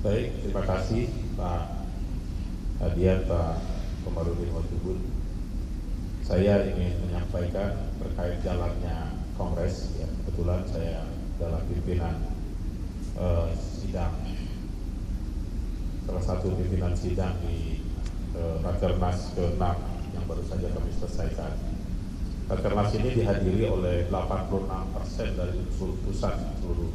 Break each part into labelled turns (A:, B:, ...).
A: Baik, terima kasih Pak Hadian, Pak Komarudin Watubun. Saya ingin menyampaikan terkait jalannya Kongres. Ya, kebetulan saya dalam pimpinan sidang, salah satu pimpinan sidang di Rakernas ke-6 yang baru saja kami selesaikan. Rakernas ini dihadiri oleh 86% dari unsur pusat seluruh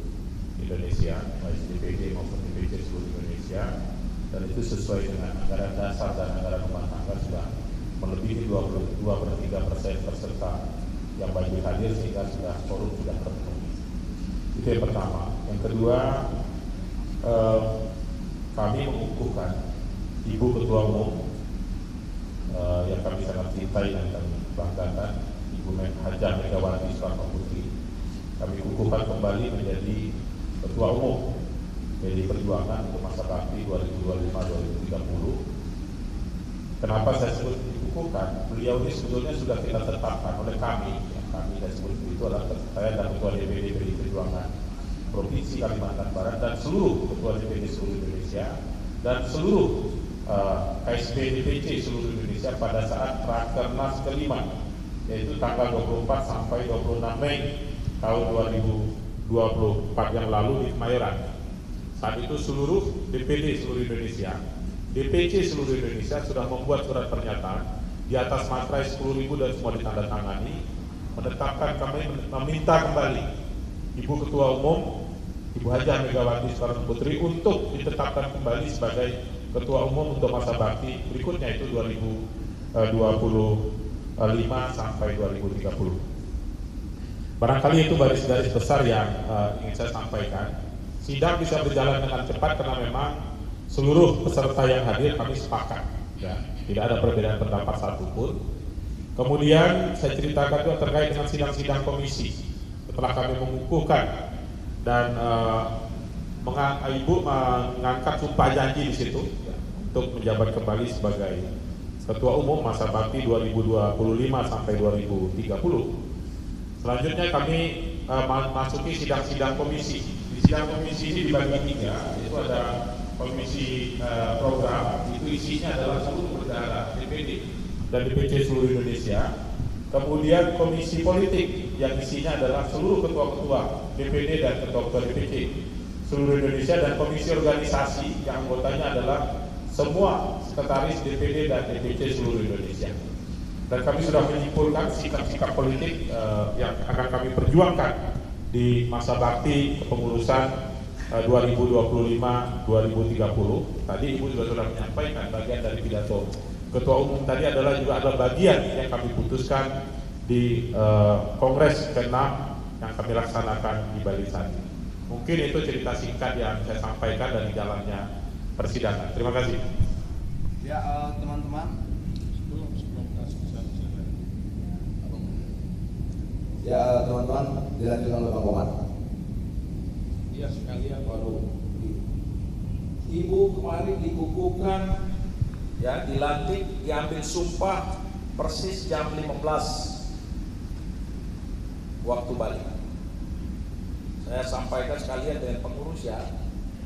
A: Indonesia, baik DPD maupun DPC seluruh Indonesia, dan itu sesuai dengan anggaran dasar dan anggaran rumah tangga sudah melebihi 22/3% peserta yang wajib hadir, sehingga forum sudah terpenuhi. Itu yang pertama. Yang kedua, kami mengukuhkan Ibu Ketua Umum yang kami sangat cintai dan kami banggakan, Ibu Hajah Megawati Soekarno Putri. Kami kukuhkan kembali menjadi Ketua Umum PDI Perjuangan untuk masa bakti 2025-2030. Kenapa saya sebut dikukuhkan? Beliau ini sebetulnya sudah kita tetapkan oleh kami. Kami saya sebut itu adalah saya dan Ketua DPD PDI Perjuangan Provinsi Kalimantan Barat dan seluruh Ketua DPD seluruh Indonesia dan seluruh KSP DPC seluruh Indonesia pada saat Rakernas ke-5, yaitu tanggal 24 sampai 26 Mei tahun 2024 yang lalu di Kemayoran. Saat itu seluruh DPD seluruh Indonesia, DPC seluruh Indonesia sudah membuat surat pernyataan di atas materai 10.000 dan semua ditandatangani, menetapkan kami meminta kembali Ibu Ketua Umum Ibu Hajah Megawati Soekarno Putri untuk ditetapkan kembali sebagai Ketua Umum untuk masa bakti berikutnya, itu 2025 sampai 2030. Barangkali itu garis-garis besar yang ingin saya sampaikan. Sidang bisa berjalan dengan cepat karena memang seluruh peserta yang hadir kami sepakat, ya, tidak ada perbedaan pendapat satupun. Kemudian saya ceritakan juga terkait dengan sidang-sidang komisi. Setelah kami mengukuhkan dan Ibu mengangkat sumpah janji di situ, ya, untuk menjabat kembali sebagai Ketua Umum masa bakti 2025 sampai 2030. Selanjutnya kami masuki sidang-sidang komisi. Di sidang komisi ini dibagi 3, itu ada komisi program, itu isinya adalah seluruh bendahara DPD dan DPC seluruh Indonesia. Kemudian komisi politik yang isinya adalah seluruh ketua-ketua DPD dan ketua-ketua DPC seluruh Indonesia, dan komisi organisasi yang anggotanya adalah semua sekretaris DPD dan DPC seluruh Indonesia. Dan kami sudah menyimpulkan sikap-sikap politik yang akan kami perjuangkan di masa bakti kepengurusan 2025-2030. Tadi Ibu juga sudah menyampaikan bagian dari pidato Ketua Umum tadi adalah bagian yang kami putuskan di Kongres ke-6 yang kami laksanakan di Bali saat ini. Mungkin itu cerita singkat yang saya sampaikan dari jalannya persidangan. Terima kasih.
B: Ya, teman-teman. Ya, teman-teman, dilanjutkan oleh Bang Komar.
C: Iya, sekalian baru Ibu kemarin dikukuhkan, ya, dilantik, diambil sumpah persis jam 15 waktu Bali. Saya sampaikan sekalian dengan pengurus, ya,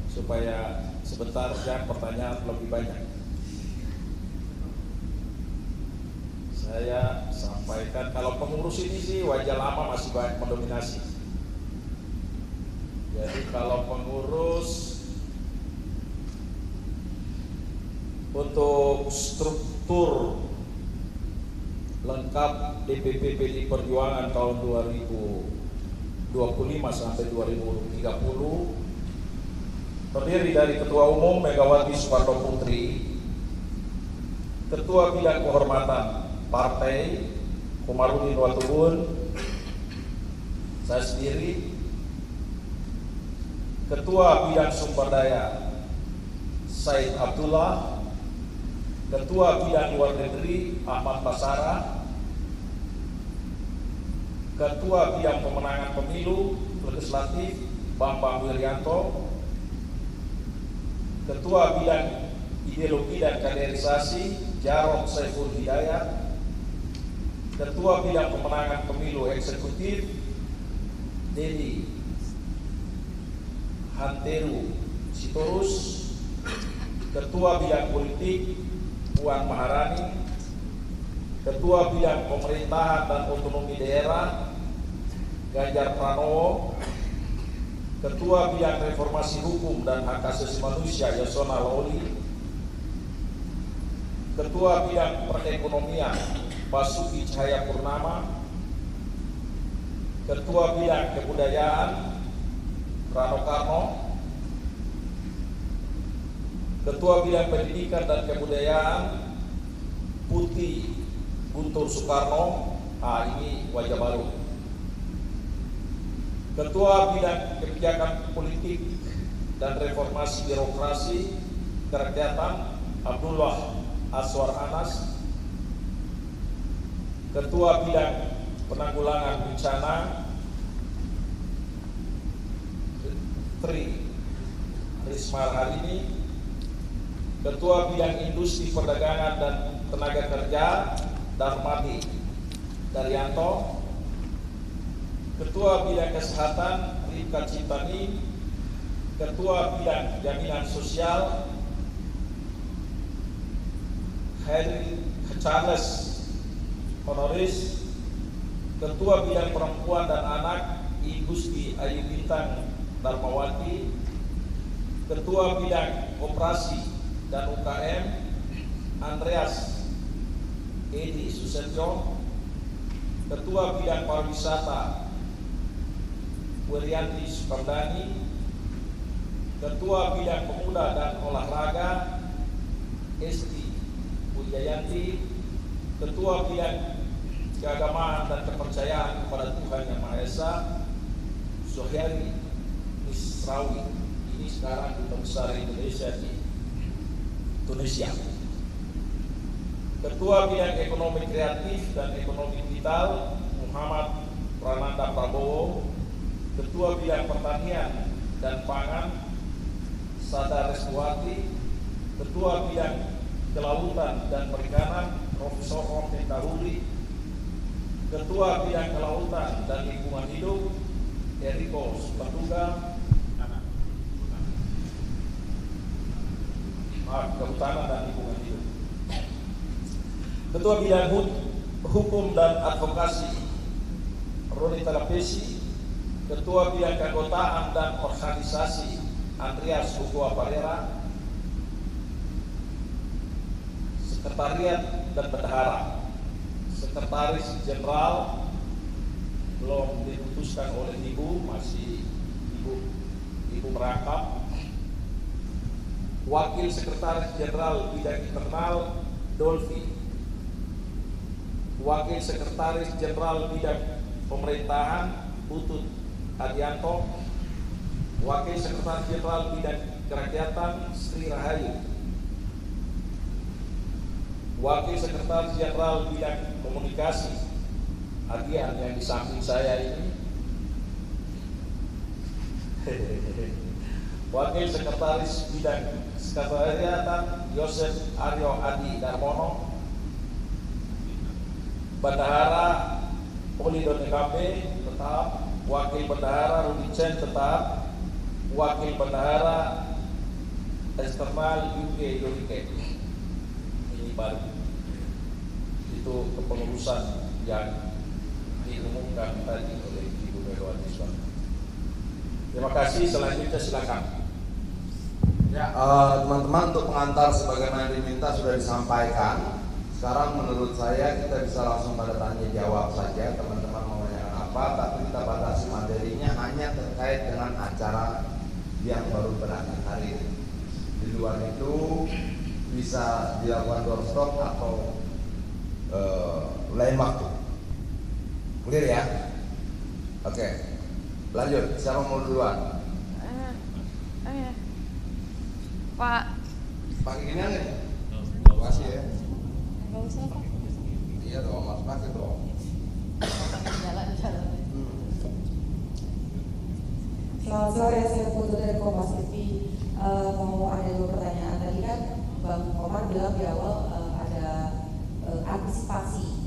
C: supaya sebentar jangan pertanyaan lebih banyak. Saya sampaikan kalau pengurus ini sih wajah lama masih banyak mendominasi. Jadi kalau pengurus untuk struktur lengkap DPP PDI Perjuangan tahun 2025 sampai 2030 terdiri dari Ketua Umum Megawati Soekarno Putri, Ketua Bidang Kehormatan Partai Komarudin Watubun, saya sendiri, Ketua Bidang Sumber Daya Said Abdullah, Ketua Bidang Luar Negeri Ahmad Basara, Ketua Bidang Pemenangan Pemilu Legislatif Bambang Wiryanto, Ketua Bidang Ideologi dan Kaderisasi Jarod Saiful Hidayat, Ketua Bidang Pemenangan Pemilu Eksekutif Dedi Hanteru Sitorus, Ketua Bidang Politik Puan Maharani, Ketua Bidang Pemerintahan dan Otonomi Daerah Ganjar Pranowo, Ketua Bidang Reformasi Hukum dan Hak Asasi Manusia Yasona Lawli, Ketua Bidang Perekonomian Basuki Cahayapurnama, Ketua Bidang Kebudayaan Rano Karno, Ketua Bidang Pendidikan dan Kebudayaan Putih Guntur Soekarno, ini wajah baru. Ketua Bidang Kebijakan Politik dan Reformasi Birokrasi Kerakyatan Abdullah Aswar Anas, Ketua Bidang Penanggulangan Bencana Tri Risma Harini, Ketua Bidang Industri Perdagangan dan Tenaga Kerja Darmadi Daryanto, Ketua Bidang Kesehatan Rifka Ciptani, Ketua Bidang Jaminan Sosial Harry Charles Honoris, Ketua Bidang Perempuan dan Anak Gusti Ayu Bintang Darmawati, Ketua Bidang Koperasi dan UKM Andreas Edi Susetyo, Ketua Bidang Pariwisata Wirianti Sukardani, Ketua Bidang Pemuda dan Olahraga Esti Wijayanti, Ketua Bidang Keagamaan dan Kepercayaan kepada Tuhan Yang Maha Esa Sohyari Misrawi, ini sekarang Duta Besar Indonesia di Tunisia. Ketua Bidang Ekonomi Kreatif dan Ekonomi Digital Muhammad Prananda Prabowo, Ketua Bidang Pertanian dan Pangan Sada Reswati, Ketua Bidang Kelautan dan Perikanan Profesor Rohmin Tahuri, Ketua Bidang Kelautan dan Lingkungan Hidup Eriko Supatuga, Kehutanan dan Lingkungan Hidup, Ketua Bidang Hukum dan Advokasi Roni Talapesi, Ketua Bidang Keanggotaan dan Organisasi Andreas Hugua Parera, Sekretariat dan Bendahara Sekretaris Jenderal belum diputuskan oleh Ibu, masih Ibu merangkap. Wakil Sekretaris Jenderal Bidang Internal Dolfi, Wakil Sekretaris Jenderal Bidang Pemerintahan Putut Adianto, Wakil Sekretaris Jenderal Bidang Kerakyatan Sri Rahayu, Wakil Sekretaris Jenderal Bidang Komunikasi Adian yang di samping saya ini, Wakil Sekretaris Bidang Sekretariatan Yosef Aryo Adi Darmono, Bendahara Polidon Kabe tetap, Wakil Bendahara Rudi Chen tetap, Wakil Bendahara Eksternal UK Yurike. Ini baru itu kepengurusan yang diumumkan tadi oleh Ibu Megawati Soekarno. Terima kasih. Selanjutnya silakan.
B: Ya, teman-teman, untuk pengantar sebagaimana diminta sudah disampaikan. Sekarang menurut saya kita bisa langsung pada tanya jawab saja. Teman-teman mau menanyakan apa, tapi kita batasi materinya hanya terkait dengan acara yang baru berakhir hari ini. Di luar itu bisa dilakukan doorstop atau lain waktu. Clear ya? Oke. Lanjut, siapa mau duluan?
D: Pak.
B: Pakai gini aja. Terima kasih ya.
D: Enggak usah, Pak.
B: Iya dong, Mas, pakai dong.
D: Jalan-jalan.
E: Selamat sore, saya Putu dari Kompas TV. Mau ada dua pertanyaan. Tadi kan Bang Komar bilang di awal ada antisipasi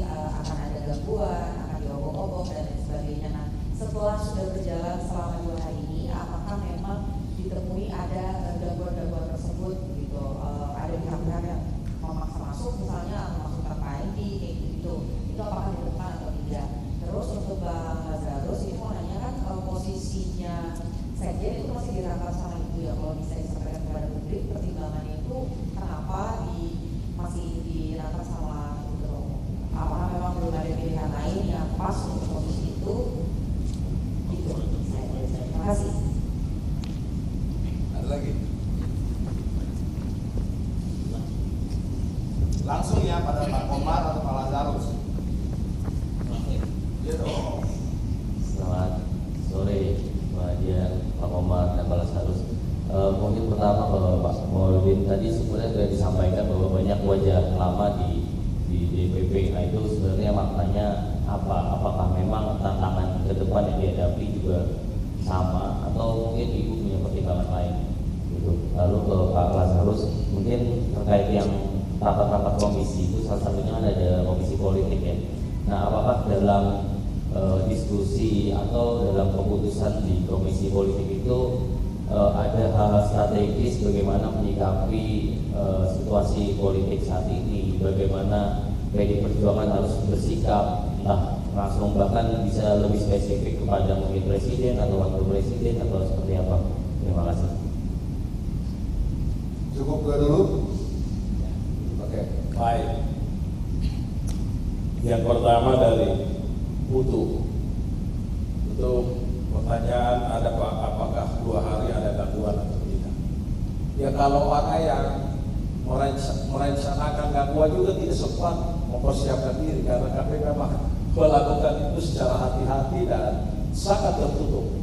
E: akan ada gangguan, akan diobok-obok dan lain sebagainya. Nah, setelah sudah berjalan selama 2 hari ini, apakah memang ditemui ada gangguan-gangguan tersebut
B: lagi. Langsung ya pada Pak Komar atau Pak Lazarus. Iya dong.
F: Selamat sore Pak Dian, Pak Komar, dan Pak Lazarus. Mungkin pertama kalau Pak Mauludin tadi sebenarnya sudah disampaikan bahwa banyak wajah lama di DPP. Nah itu sebenarnya maknanya apa? Apakah memang tantangan ke depan yang dihadapi juga sama atau mungkin Ibu punya pertimbangan lain? Gitu. Lalu ke Pak Lazarus, mungkin terkait yang rapat-rapat komisi itu salah satunya ada komisi politik ya. Nah apakah dalam diskusi atau dalam keputusan di komisi politik itu ada hal strategis bagaimana menyikapi situasi politik saat ini, bagaimana PD Perjuangan harus bersikap, entah langsung bahkan bisa lebih spesifik kepada mungkin presiden atau wakil presiden atau seperti apa. Terima kasih.
B: Cukup gue dulu. Oke.
C: Baik. Yang pertama dari Putu. Itu pertanyaan apakah 2 hari ada gangguan atau tidak. Ya kalau orang yang merencanakan gangguan juga tidak sempat mempersiapkan diri karena kami memang melakukan itu secara hati-hati dan sangat tertutup.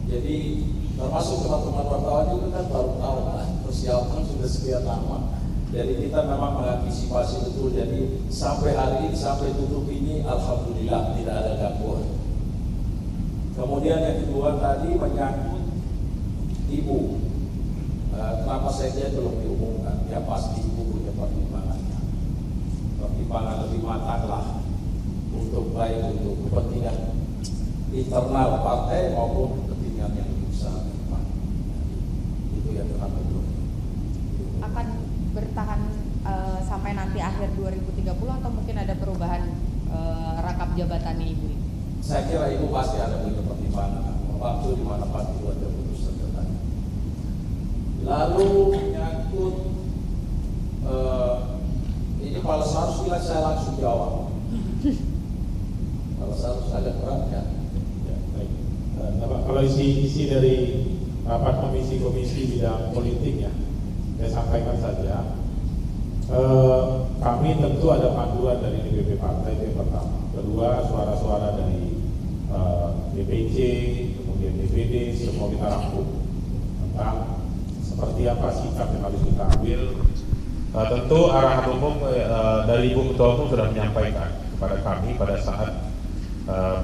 C: Jadi termasuk teman-teman wartawan juga kan baru tahu kan persiapan sudah sekian lama. Jadi kita memang mengantisipasi betul. Jadi sampai hari ini, sampai tutup ini, alhamdulillah tidak ada gangguan. Kemudian yang kedua tadi menyangkut Ibu. Kenapa sekjen belum diumumkan? Ya pasti Ibu punya pertimbangannya. Pertimbangan lebih matang lah untuk baik untuk kepentingan internal partai maupun kepentingan yang lebih besar. Itu yang terakhir.
D: Akan bertahan sampai nanti akhir 2030 atau mungkin ada perubahan rangkap jabatannya Ibu?
C: Saya kira Ibu pasti ada punya pertimbangan. Waktu di mana pasti ada putusan tertanya. Lalu menyangkut ini Pak Lazarus bilang saya langsung jawab. Pak Lazarus agak berat ya.
A: Ya, baik. Kalau isi dari rapat komisi bidang politik ya, saya sampaikan saja. Kami tentu ada panduan dari DPP Partai itu yang pertama. Kedua, suara-suara dari DPC, kemudian DPD, semua kita rangkum tentang seperti apa sikap yang harus kita ambil. Tentu arahan umum dari Ibu Ketua Umum sudah menyampaikan kepada kami pada saat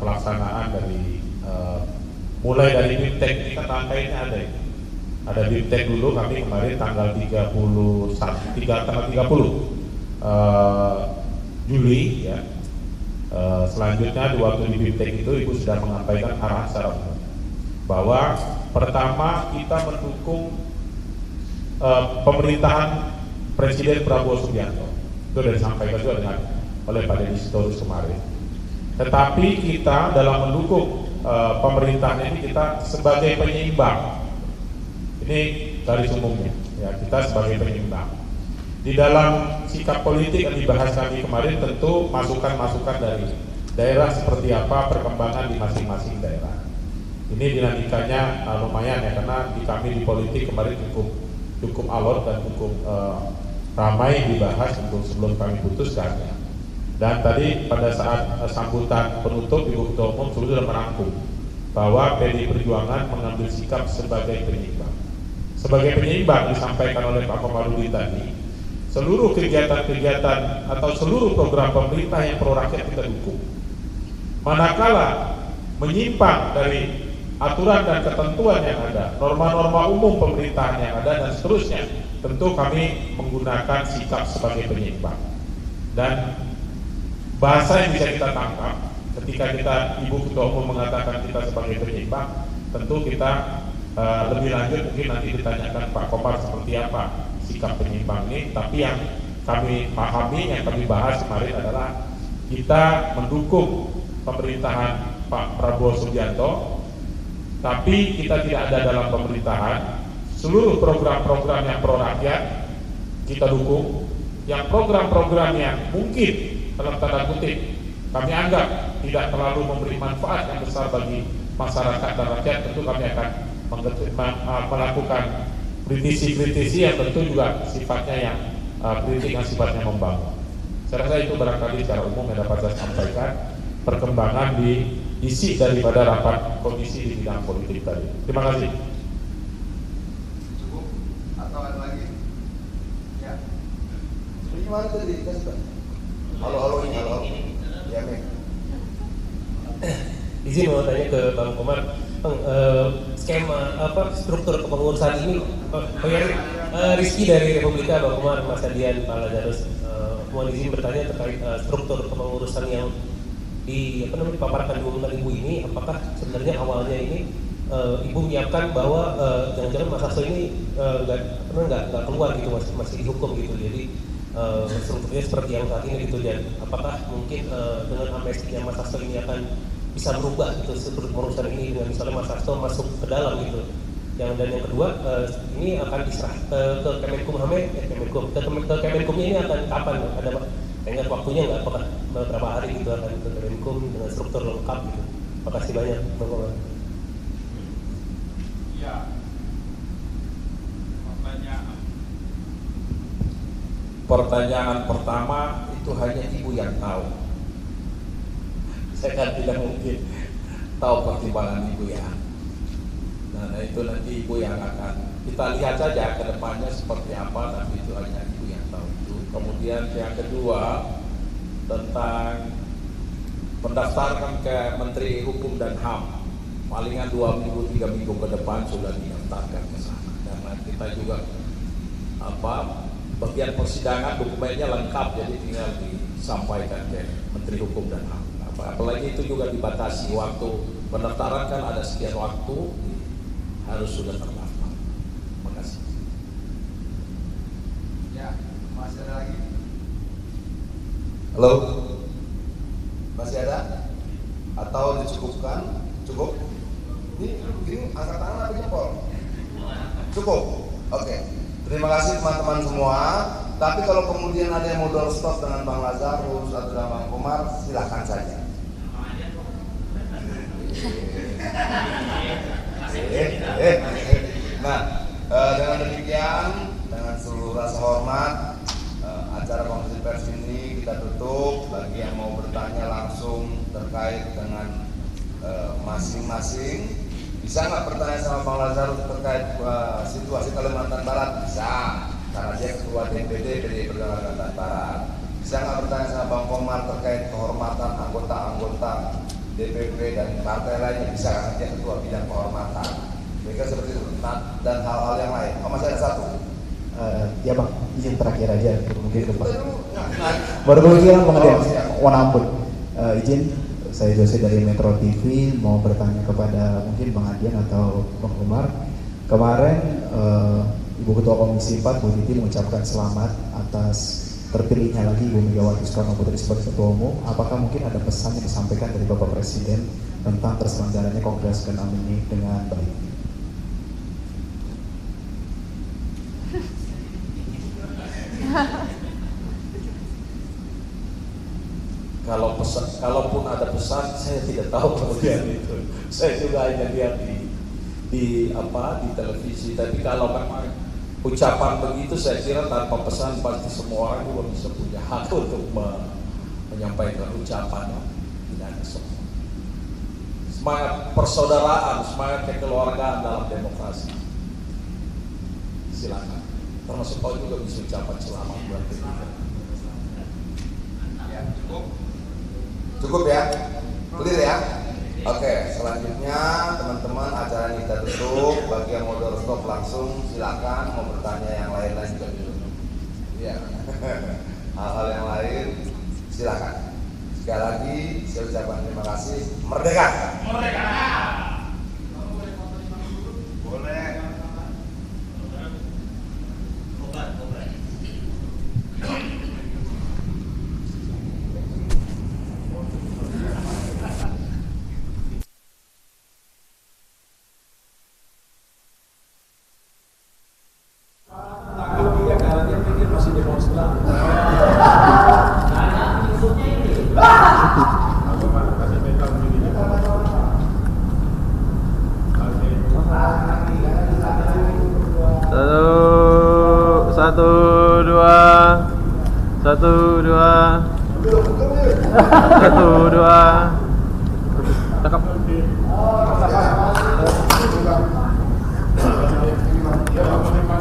A: pelaksanaan dari mulai dari BIMTEK ini kan rangkaiannya ada BIMTEK dulu kami kemarin tanggal 30 Juli ya. Selanjutnya di waktu di BIMTEK itu Ibu sudah menyampaikan arahan secara umum bahwa pertama kita mendukung pemerintahan Presiden Prabowo Subianto. Itu sudah disampaikan juga oleh Pak Deddy Sitorus kemarin. Tetapi kita dalam mendukung pemerintahan ini kita sebagai penyeimbang. Ini garis umumnya ya, kita sebagai penyeimbang. Di dalam sikap politik yang dibahas kami kemarin tentu masukan-masukan dari daerah seperti apa perkembangan di masing-masing daerah. Ini dinamikanya lumayan ya, karena di kami di politik kemarin cukup alot dan cukup ramai dibahas untuk sebelum kami putuskan ya. Dan tadi pada saat sambutan penutup Ibu Ketua Umum sudah merangkum bahwa PDI Perjuangan mengambil sikap sebagai penyeimbang. Sebagai penyeimbang disampaikan oleh Pak Komarudin tadi, seluruh kegiatan-kegiatan atau seluruh program pemerintah yang pro rakyat kita dukung. Manakala menyimpang dari aturan dan ketentuan yang ada, norma-norma umum pemerintahan yang ada dan seterusnya, tentu kami menggunakan sikap sebagai penyeimbang. Dan bahasa yang bisa kita tangkap ketika Ibu Ketua Umum mengatakan kita sebagai penyeimbang, tentu kita lebih lanjut mungkin nanti ditanyakan Pak Komar seperti apa sikap penyeimbang ini. Tapi yang kami pahami, yang kami bahas kemarin adalah kita mendukung pemerintahan Pak Prabowo Subianto, tapi kita tidak ada dalam pemerintahan. Seluruh program-program yang pro rakyat kita dukung. Yang program-program yang mungkin dalam tanda kutip kami anggap tidak terlalu memberi manfaat yang besar bagi masyarakat dan rakyat, tentu kami akan melakukan kritisi yang tentu juga sifatnya yang kritik yang sifatnya membangun. Saya rasa itu barangkali secara umum yang dapat saya sampaikan perkembangan di isi daripada rapat komisi di bidang politik tadi. Terima kasih.
B: Cukup atau ada lagi? Ya. Gimana tadi? Halo ini halo. Ya, Mek.
G: Izin mau tanya ke Bang Komar, Bang, skema struktur kepengurusan ini, Rizky dari Republika, Bang Komar, Mas Adian, Pak Lazarus, mohon izin bertanya terkait struktur kepengurusan yang dipaparkan diumumkan Ibu ini, apakah sebenarnya awalnya ini Ibu menyiapkan bahwa jangan-jangan Mas Hasto ini nggak keluar gitu, masih dihukum gitu, jadi strukturnya seperti yang saat ini gitu, dan apakah mungkin dengan amnestinya Mas Hasto ini akan bisa berubah gitu struktur kepengurusan ini dengan misalnya Mas Hasto masuk ke dalam gitu. Dan yang kedua, ini akan diserah ke Kemenkumham, ke Kemenkumnya ini akan kapan? Ada tenggat waktunya nggak? Apakah berapa hari gitu akan ke Kemenkum dengan struktur lengkap gitu? Terima kasih banyak, Bang Komar.
C: Ya, pertanyaan pertama itu hanya Ibu yang tahu. Saya kan tidak mungkin tahu pertimbangan Ibu ya. Nah itu nanti Ibu yang akan kita lihat saja ke depannya seperti apa, tapi itu hanya Ibu yang tahu itu. Kemudian yang kedua tentang mendaftarkan ke Menteri Hukum dan HAM, palingan 2 minggu 3 minggu ke depan sudah didaftarkan ke sana. Dan kita juga bagian persidangan dokumennya lengkap, jadi tinggal disampaikan ke Menteri Hukum dan HAM. Apalagi itu juga dibatasi waktu pendaftaran, kan ada sekian waktu harus sudah terdaftar. Terima kasih.
B: Ya, masih ada lagi? Halo? Masih ada? Atau dicukupkan? Cukup? Ini angkat tangan apa jempol? Cukup? Oke. Terima kasih teman-teman semua. Tapi kalau kemudian ada yang mau doorstop dengan Bang Lazarus atau dengan Bang Komar, silakan saja. Nah, dengan demikian, dengan seluruh rasa hormat, acara konferensi pers ini kita tutup. Bagi yang mau bertanya langsung terkait dengan masing-masing, bisa nggak bertanya sama Bang Lazarus terkait situasi Kalimantan Barat? Bisa, karena dia ketua DPD PDI Perjuangan Kalimantan Barat. Bisa nggak bertanya sama Bang Komar terkait kehormatan anggota-anggota DPP dan partai lainnya? Bisa, karena dia ketua bidang kehormatan. Mereka seperti itu, dan hal-hal yang lain. Oh, masih ada satu.
H: Ya Bang, izin terakhir aja mungkin ke Pak. Baru bilang Bang Adian, ampun. Izin, saya Jose dari Metro TV mau bertanya kepada mungkin Bang Adian atau Bang Komar. Kemarin Ibu Ketua Komisi 4 Bu Titi mengucapkan selamat atas terpilihnya lagi Ibu Megawati Soekarno Putri sebagai Ketua Umum. Apakah mungkin ada pesan yang disampaikan dari Bapak Presiden tentang terselenggaranya Kongres ke-6 ini dengan baik?
C: Kalau pesan, kalaupun ada pesan, saya tidak tahu kemudian itu. Saya juga hanya lihat di televisi. Tapi kalau memang ucapan begitu, saya kira tanpa pesan pasti semua orang juga bisa punya hak untuk menyampaikan ucapan. Tidak ada semua. Semangat persaudaraan, semangat kekeluargaan dalam demokrasi. Silakan. Termasuk kau juga bisa ucapan selamat buat kita.
B: Ya, cukup. Cukup ya? Clear ya? Oke, selanjutnya teman-teman acara ini kita tutup. Bagi yang mau doorstop langsung silakan, mau bertanya yang lain-lain juga dulu. Ya. Hal-hal yang lain silakan. Sekali lagi saya ucapkan terima kasih. Merdeka. Merdeka. Boleh.
A: Terima kasih.
I: Satu, dua. Satu, dua. Satu, dua. Cakep.